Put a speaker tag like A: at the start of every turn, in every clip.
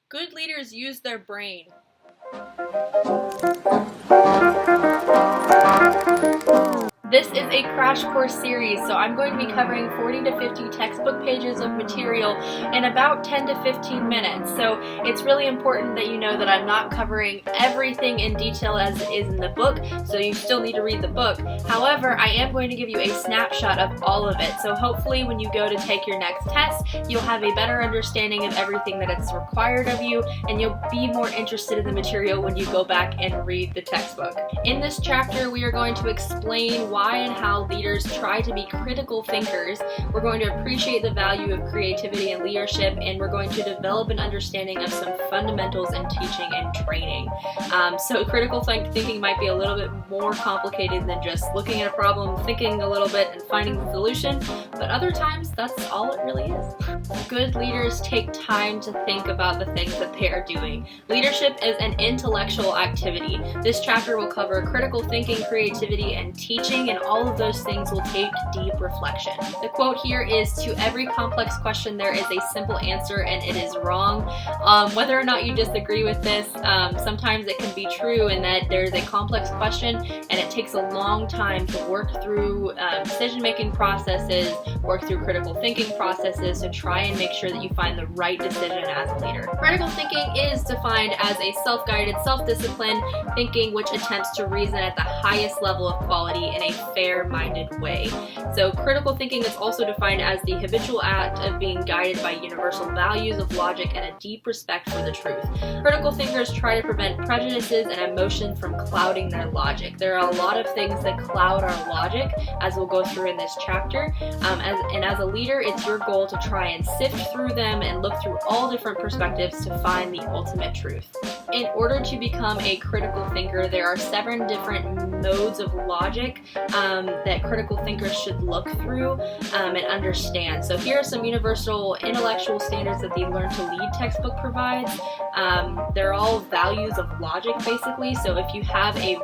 A: Good leaders use their brain. This is a crash course series, so I'm going to be covering 40 to 50 textbook pages of material in about 10 to 15 minutes. So it's really important that you know that I'm not covering everything in detail as it is in the book, so you still need to read the book. However, I am going to give you a snapshot of all of it, so hopefully when you go to take your next test, you'll have a better understanding of everything that it's required of you, and you'll be more interested in the material when you go back and read the textbook. In this chapter, we are going to explain why and how leaders try to be critical thinkers. We're going to appreciate the value of creativity and leadership, and we're going to develop an understanding of some fundamentals in teaching and training. So critical thinking might be a little bit more complicated than just looking at a problem, thinking a little bit, and finding the solution, but other times that's all it really is. Good leaders take time to think about the things that they are doing. Leadership is an intellectual activity. This chapter will cover critical thinking, creativity, and teaching, and all of those things will take deep reflection. The quote here is, "To every complex question there is a simple answer, and it is wrong." Whether or not you disagree with this, sometimes it can be true in that there's a complex question and it takes a long time to work through decision-making processes, work through critical thinking processes to try and make sure that you find the right decision as a leader. Critical thinking is defined as a self-guided, self-disciplined thinking which attempts to reason at the highest level of quality in a fair-minded way. So critical thinking is also defined as the habitual act of being guided by universal values of logic and a deep respect for the truth. Critical thinkers try to prevent prejudices and emotions from clouding their logic. There are a lot of things that cloud our logic, as we'll go through in this chapter, and as a leader, it's your goal to try and sift through them and look through all different perspectives to find the ultimate truth. In order to become a critical thinker, there are 7 different modes of logic that critical thinkers should look through and understand. So here are some universal intellectual standards that the Learn to Lead textbook provides. They're all values of logic, basically. So if you have a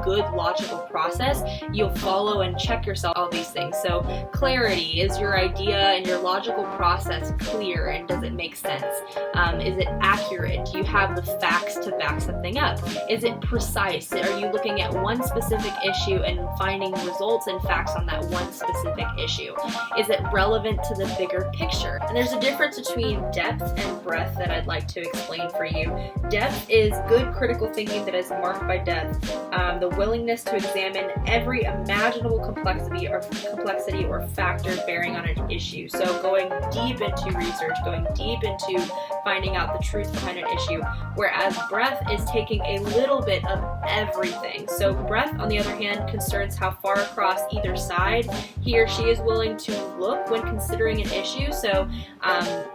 A: good logical process, you'll follow and check yourself all these things. So clarity, is your idea and your logical process clear, and does it make sense? Is it accurate? Do you have the facts to back something up? Is it precise? Are you looking at one specific issue and finding results and facts on that one specific issue? Is it relevant to the bigger picture? And there's a difference between depth and breadth that I'd like to explain for you. Depth is good critical thinking that is marked by depth, the willingness to examine every imaginable complexity or factor bearing on an issue. So going deep into research, going deep into finding out the truth behind an issue, whereas breadth is taking a little bit of everything. So breadth, on the other hand, concerns how far across either side he or she is willing to look when considering an issue. So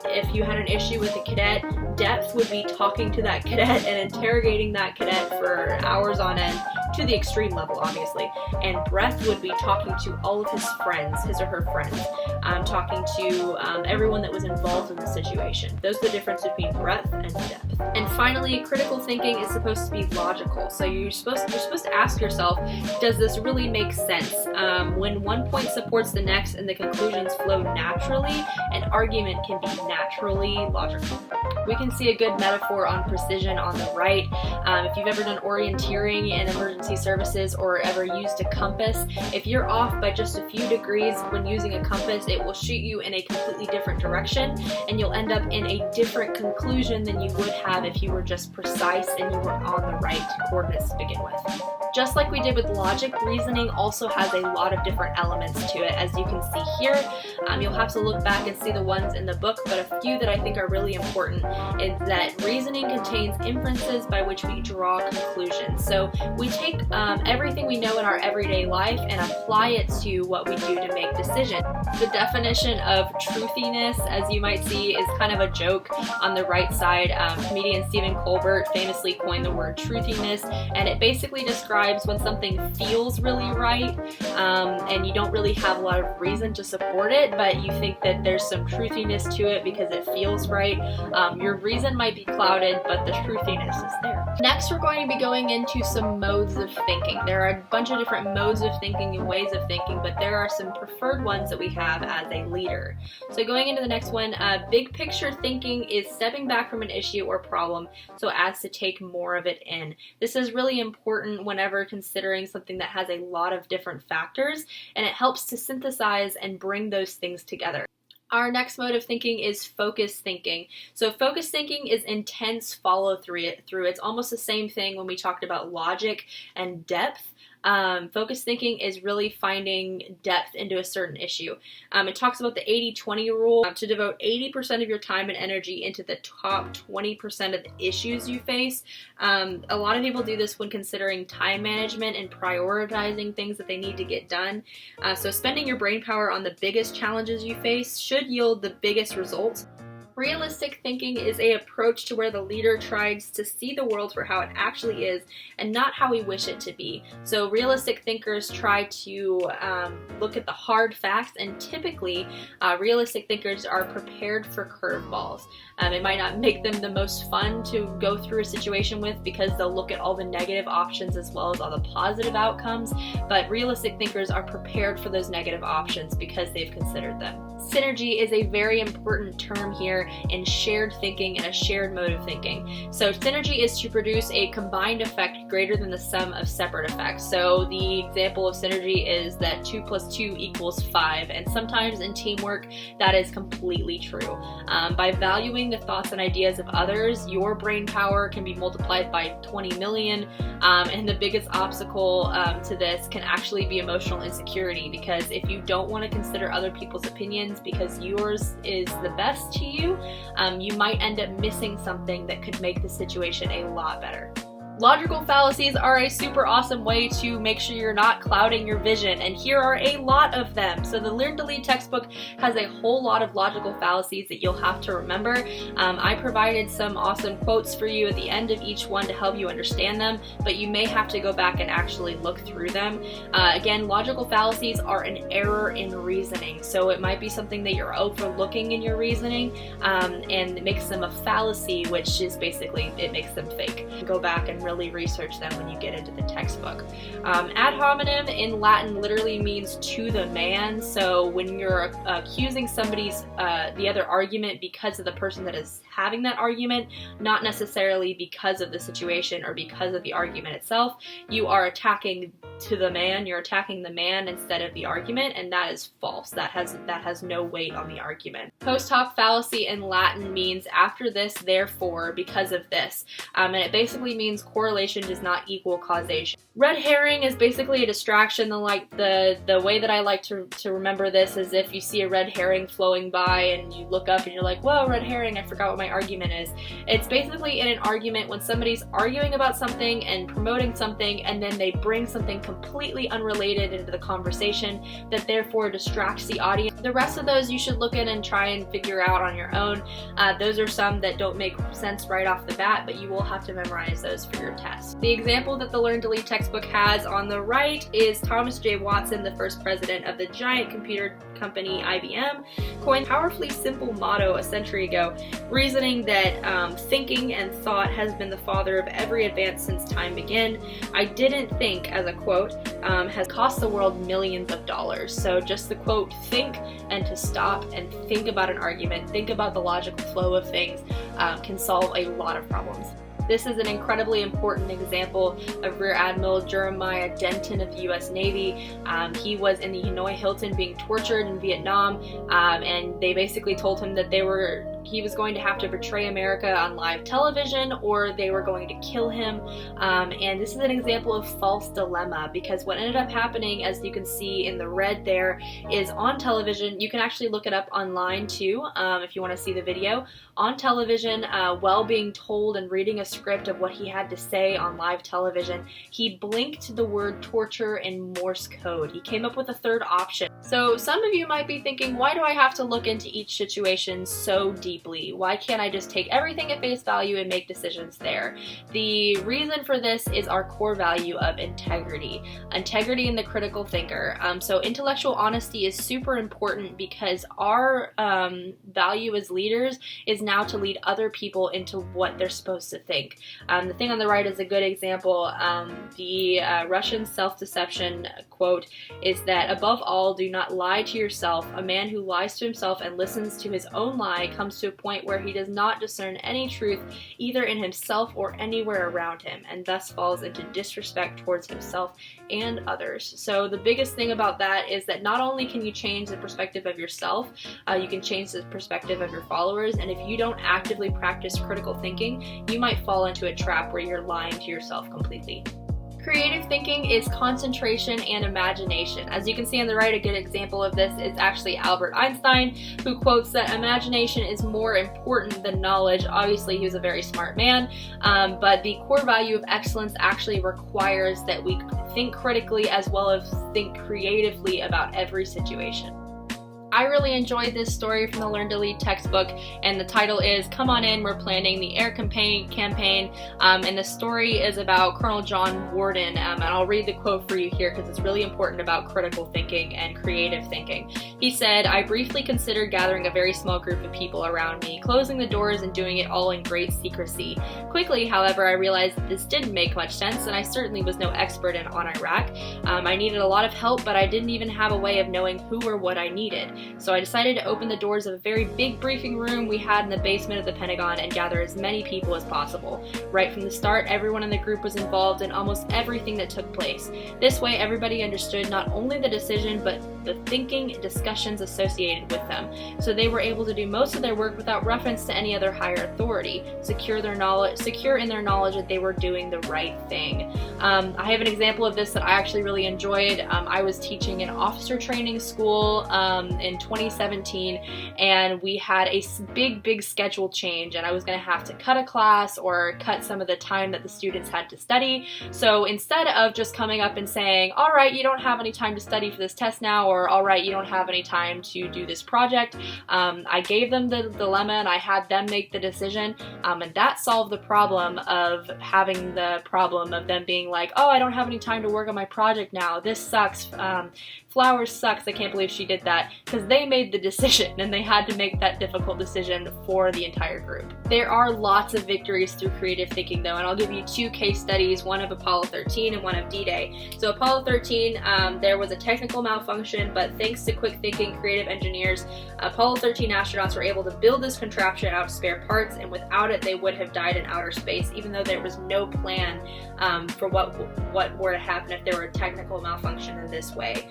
A: if you had an issue with a cadet, depth would be talking to that cadet and interrogating that cadet for hours on end, to the extreme level, obviously. And breadth would be talking to all of his friends, his or her friends, talking to everyone that was involved in the situation. Those are the difference between breadth and depth. And finally, critical thinking is supposed to be logical. So you're supposed to ask yourself, does this really make sense? When one point supports the next and the conclusions flow naturally, an argument can be naturally logical. We can see a good metaphor on precision on the right. If you've ever done orienteering in emergency services or ever used a compass, if you're off by just a few degrees when using a compass, it will shoot you in a completely different direction, and you'll end up in a different conclusion than you would have if you were just precise and you were on the right coordinates to begin with. Just like we did with logic, reasoning also has a lot of different elements to it, as you can see here. You'll have to look back and see the ones in the book, but a few that I think are really important is that reasoning contains inferences by which we draw conclusions. So we take everything we know in our everyday life and apply it to what we do to make decisions. The definition of truthiness, as you might see, is kind of a joke on the right side. Comedian Stephen Colbert famously coined the word truthiness, and it basically describes describes when something feels really right, and you don't really have a lot of reason to support it, but you think that there's some truthiness to it because it feels right. Your reason might be clouded, but the truthiness is there. Next, we're going to be going into some modes of thinking. There are a bunch of different modes of thinking and ways of thinking, but there are some preferred ones that we have as a leader. So going into the next one, big picture thinking is stepping back from an issue or problem so as to take more of it in. This is really important whenever considering something that has a lot of different factors, and it helps to synthesize and bring those things together. Our next mode of thinking is focus thinking. So focus thinking is intense follow through. It's almost the same thing when we talked about logic and depth. Focus thinking is really finding depth into a certain issue. It talks about the 80-20 rule, to devote 80% of your time and energy into the top 20% of the issues you face. A lot of people do this when considering time management and prioritizing things that they need to get done. So spending your brain power on the biggest challenges you face should yield the biggest results. Realistic thinking is an approach to where the leader tries to see the world for how it actually is and not how we wish it to be. So realistic thinkers try to look at the hard facts, and typically realistic thinkers are prepared for curveballs. It might not make them the most fun to go through a situation with because they'll look at all the negative options as well as all the positive outcomes, but realistic thinkers are prepared for those negative options because they've considered them. Synergy is a very important term here in shared thinking and a shared mode of thinking. So synergy is to produce a combined effect greater than the sum of separate effects. So the example of synergy is that 2 + 2 = 5, and sometimes in teamwork that is completely true. By valuing the thoughts and ideas of others, your brain power can be multiplied by 20 million, and the biggest obstacle to this can actually be emotional insecurity, because if you don't want to consider other people's opinions because yours is the best to you, you might end up missing something that could make the situation a lot better. Logical fallacies are a super awesome way to make sure you're not clouding your vision, and here are a lot of them. So the Learn to Lead textbook has a whole lot of logical fallacies that you'll have to remember. I provided some awesome quotes for you at the end of each one to help you understand them, but you may have to go back and actually look through them. Again, logical fallacies are an error in reasoning, so it might be something that you're overlooking in your reasoning, and it makes them a fallacy, which is basically, it makes them fake. Go back and really research them when you get into the textbook. Ad hominem in Latin literally means to the man, so when you're accusing somebody's the other argument because of the person that is having that argument, not necessarily because of the situation or because of the argument itself, you are attacking to the man, you're attacking the man instead of the argument, and that is false. That has no weight on the argument. Post hoc fallacy in Latin means after this, therefore, because of this, and it basically means correlation does not equal causation. Red herring is basically a distraction. The way that I like to remember this is if you see a red herring flowing by and you look up and you're like, whoa, red herring, I forgot what my argument is. It's basically in an argument when somebody's arguing about something and promoting something, and then they bring something completely unrelated into the conversation that therefore distracts the audience. The rest of those you should look at and try and figure out on your own. Those are some that don't make sense right off the bat, but you will have to memorize those for your test. The example that the Learn to Lead textbook has on the right is Thomas J. Watson, the first president of the giant computer company IBM, coined a powerfully simple motto a century ago, reasoning that thinking and thought has been the father of every advance since time began. I didn't think, as a quote, has cost the world millions of dollars. So just the quote, think, and to stop and think about an argument, think about the logical flow of things, can solve a lot of problems. This is an incredibly important example of Rear Admiral Jeremiah Denton of the U.S. Navy. He was in the Hanoi Hilton being tortured in Vietnam, and they basically told him that he was going to have to betray America on live television or they were going to kill him. And this is an example of false dilemma, because what ended up happening, as you can see in the red there, is on television. You can actually look it up online too, if you want to see the video. On television, while being told and reading a script of what he had to say on live television, he blinked the word torture in Morse code. He came up with a third option. So some of you might be thinking, why do I have to look into each situation so deeply? deeply? Why can't I just take everything at face value and make decisions there? The reason for this is our core value of integrity. Integrity in the critical thinker. So intellectual honesty is super important because our value as leaders is now to lead other people into what they're supposed to think. The thing on the right is a good example. The Russian self-deception quote is that, above all, do not lie to yourself. A man who lies to himself and listens to his own lie comes to a point where he does not discern any truth either in himself or anywhere around him, and thus falls into disrespect towards himself and others. So the biggest thing about that is that not only can you change the perspective of yourself, you can change the perspective of your followers, and if you don't actively practice critical thinking, you might fall into a trap where you're lying to yourself completely. Creative thinking is concentration and imagination. As you can see on the right, a good example of this is actually Albert Einstein, who quotes that imagination is more important than knowledge. Obviously, he was a very smart man, but the core value of excellence actually requires that we think critically as well as think creatively about every situation. I really enjoyed this story from the Learn to Lead textbook, and the title is Come On In, We're Planning the Air Campaign, and the story is about Colonel John Warden, and I'll read the quote for you here because it's really important about critical thinking and creative thinking. He said, "I briefly considered gathering a very small group of people around me, closing the doors and doing it all in great secrecy. Quickly, however, I realized that this didn't make much sense, and I certainly was no expert on Iraq. I needed a lot of help, but I didn't even have a way of knowing who or what I needed. So I decided to open the doors of a very big briefing room we had in the basement of the Pentagon and gather as many people as possible. Right from the start, everyone in the group was involved in almost everything that took place. This way, everybody understood not only the decision, but the thinking and discussions associated with them. So they were able to do most of their work without reference to any other higher authority, secure in their knowledge that they were doing the right thing." I have an example of this that I actually really enjoyed. I was teaching in officer training school in 2017, and we had a big schedule change, and I was going to have to cut a class or cut some of the time that the students had to study. So instead of just coming up and saying, "All right, you don't have any time to study for this test now," or "All right, you don't have any time to do this project," I gave them the dilemma and I had them make the decision, and that solved the problem of having the problem of them being like, "Oh, I don't have any time to work on my project now. This sucks. Flowers sucks. I can't believe she did that," because they made the decision and they had to make that difficult decision for the entire group. There are lots of victories through creative thinking though, and I'll give you two case studies, one of Apollo 13 and one of D-Day. So Apollo 13, there was a technical malfunction, but thanks to quick thinking creative engineers, Apollo 13 astronauts were able to build this contraption out of spare parts, and without it they would have died in outer space, even though there was no plan for what were to happen if there were a technical malfunction in this way.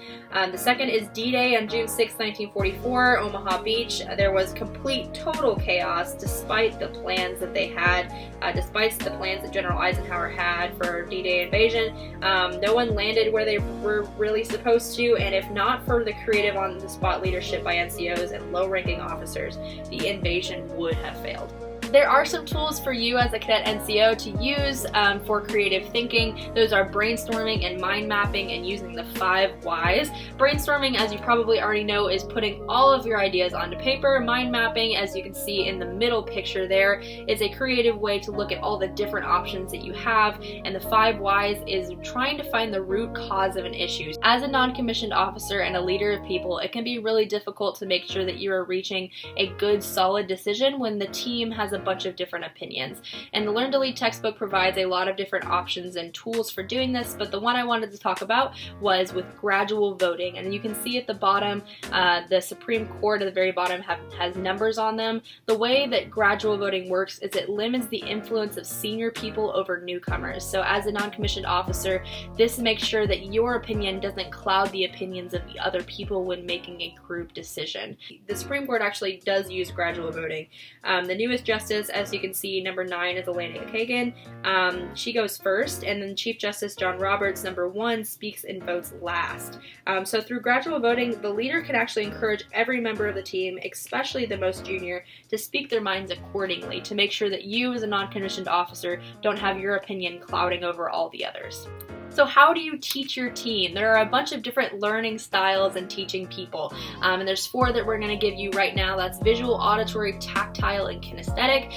A: The second is D-Day on June 6, 1944, Omaha Beach. There was complete, total chaos despite the plans that they had, despite the plans that General Eisenhower had for D-Day invasion. No one landed where they were really supposed to, and if not for the creative on-the-spot leadership by NCOs and low-ranking officers, the invasion would have failed. There are some tools for you as a cadet NCO to use for creative thinking. Those are brainstorming and mind mapping and using the 5 whys. Brainstorming, as you probably already know, is putting all of your ideas onto paper. Mind mapping, as you can see in the middle picture there, is a creative way to look at all the different options that you have. And the 5 whys is trying to find the root cause of an issue. As a non-commissioned officer and a leader of people, it can be really difficult to make sure that you are reaching a good, solid decision when the team has a bunch of different opinions. And the Learn to Lead textbook provides a lot of different options and tools for doing this, but the one I wanted to talk about was with gradual voting. And you can see at the bottom, the Supreme Court at the very bottom has numbers on them. The way that gradual voting works is it limits the influence of senior people over newcomers. So as a non-commissioned officer, this makes sure that your opinion doesn't cloud the opinions of the other people when making a group decision. The Supreme Court actually does use gradual voting. The newest justice, as you can see, number 9 is Elena Kagan. She goes first, and then Chief Justice John Roberts, number 1, speaks and votes last. So through gradual voting, the leader can actually encourage every member of the team, especially the most junior, to speak their minds accordingly to make sure that you as a non-commissioned officer don't have your opinion clouding over all the others. So how do you teach your team? There are a bunch of different learning styles and teaching people. And there's 4 that we're going to give you right now. That's visual, auditory, tactile, and kinesthetic.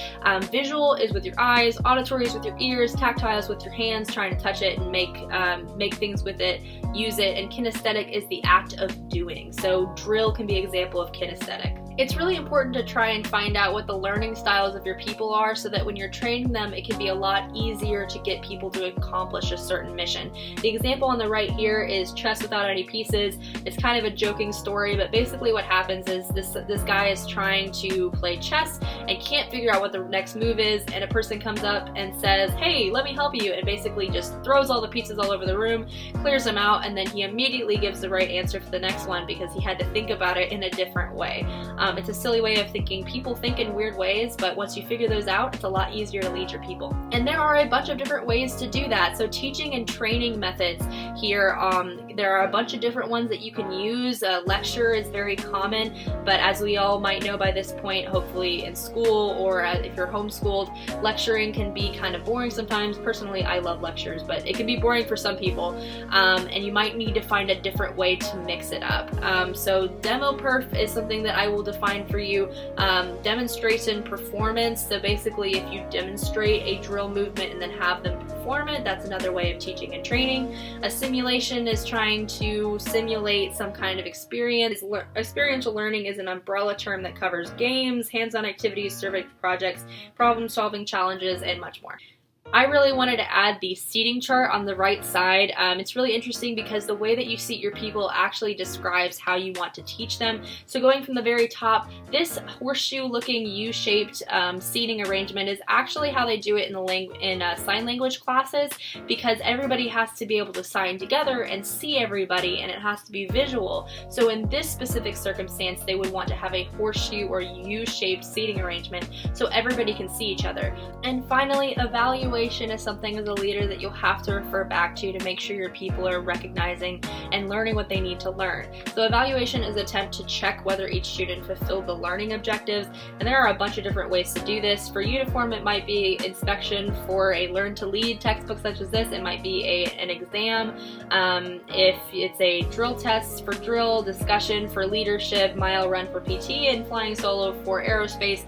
A: Visual is with your eyes, auditory is with your ears, tactile is with your hands, trying to touch it and make things with it, use it, and kinesthetic is the act of doing. So drill can be an example of kinesthetic. It's really important to try and find out what the learning styles of your people are so that when you're training them, it can be a lot easier to get people to accomplish a certain mission. The example on the right here is chess without any pieces. It's kind of a joking story, but basically what happens is this guy is trying to play chess and can't figure out what the next move is, and a person comes up and says, "Hey, let me help you," and basically just throws all the pieces all over the room, clears them out, and then he immediately gives the right answer for the next one because he had to think about it in a different way. It's a silly way of thinking. People think in weird ways, but once you figure those out, it's a lot easier to lead your people. And there are a bunch of different ways to do that. So teaching and training methods here, there are a bunch of different ones that you can use. Lecture is very common, but as we all might know by this point, hopefully in school or if you're homeschooled, lecturing can be kind of boring sometimes. Personally, I love lectures, but it can be boring for some people, and you might need to find a different way to mix it up. So demo perf is something that I will define for you. Demonstration performance, so basically if you demonstrate a drill movement and then have them perform it, that's another way of teaching and training. A simulation is trying to simulate some kind of experience. Experiential learning is an umbrella term that covers games, hands-on activities, survey projects, problem-solving challenges, and much more. I really wanted to add the seating chart on the right side. It's really interesting because the way that you seat your people actually describes how you want to teach them. So going from the very top, this horseshoe looking U-shaped seating arrangement is actually how they do it in sign language classes, because everybody has to be able to sign together and see everybody, and it has to be visual. So in this specific circumstance, they would want to have a horseshoe or U-shaped seating arrangement so everybody can see each other. And finally, evaluation is something as a leader that you'll have to refer back to make sure your people are recognizing and learning what they need to learn. So evaluation is an attempt to check whether each student fulfilled the learning objectives, and there are a bunch of different ways to do this. For uniform, it might be inspection. For a learn to lead textbook such as this, it might be an exam. If it's a drill test for drill, discussion for leadership, mile run for PT, and flying solo for aerospace,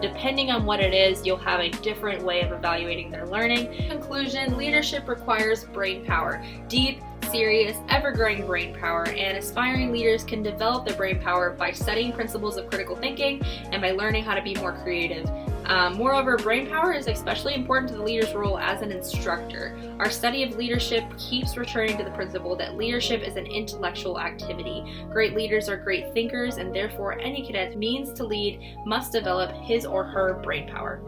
A: depending on what it is, you'll have a different way of evaluating their learning. In conclusion, leadership requires brain power. Deep, serious, ever-growing brain power, and aspiring leaders can develop their brain power by studying principles of critical thinking and by learning how to be more creative. Moreover, brain power is especially important to the leader's role as an instructor. Our study of leadership keeps returning to the principle that leadership is an intellectual activity. Great leaders are great thinkers, and therefore any cadet means to lead must develop his or her brain power.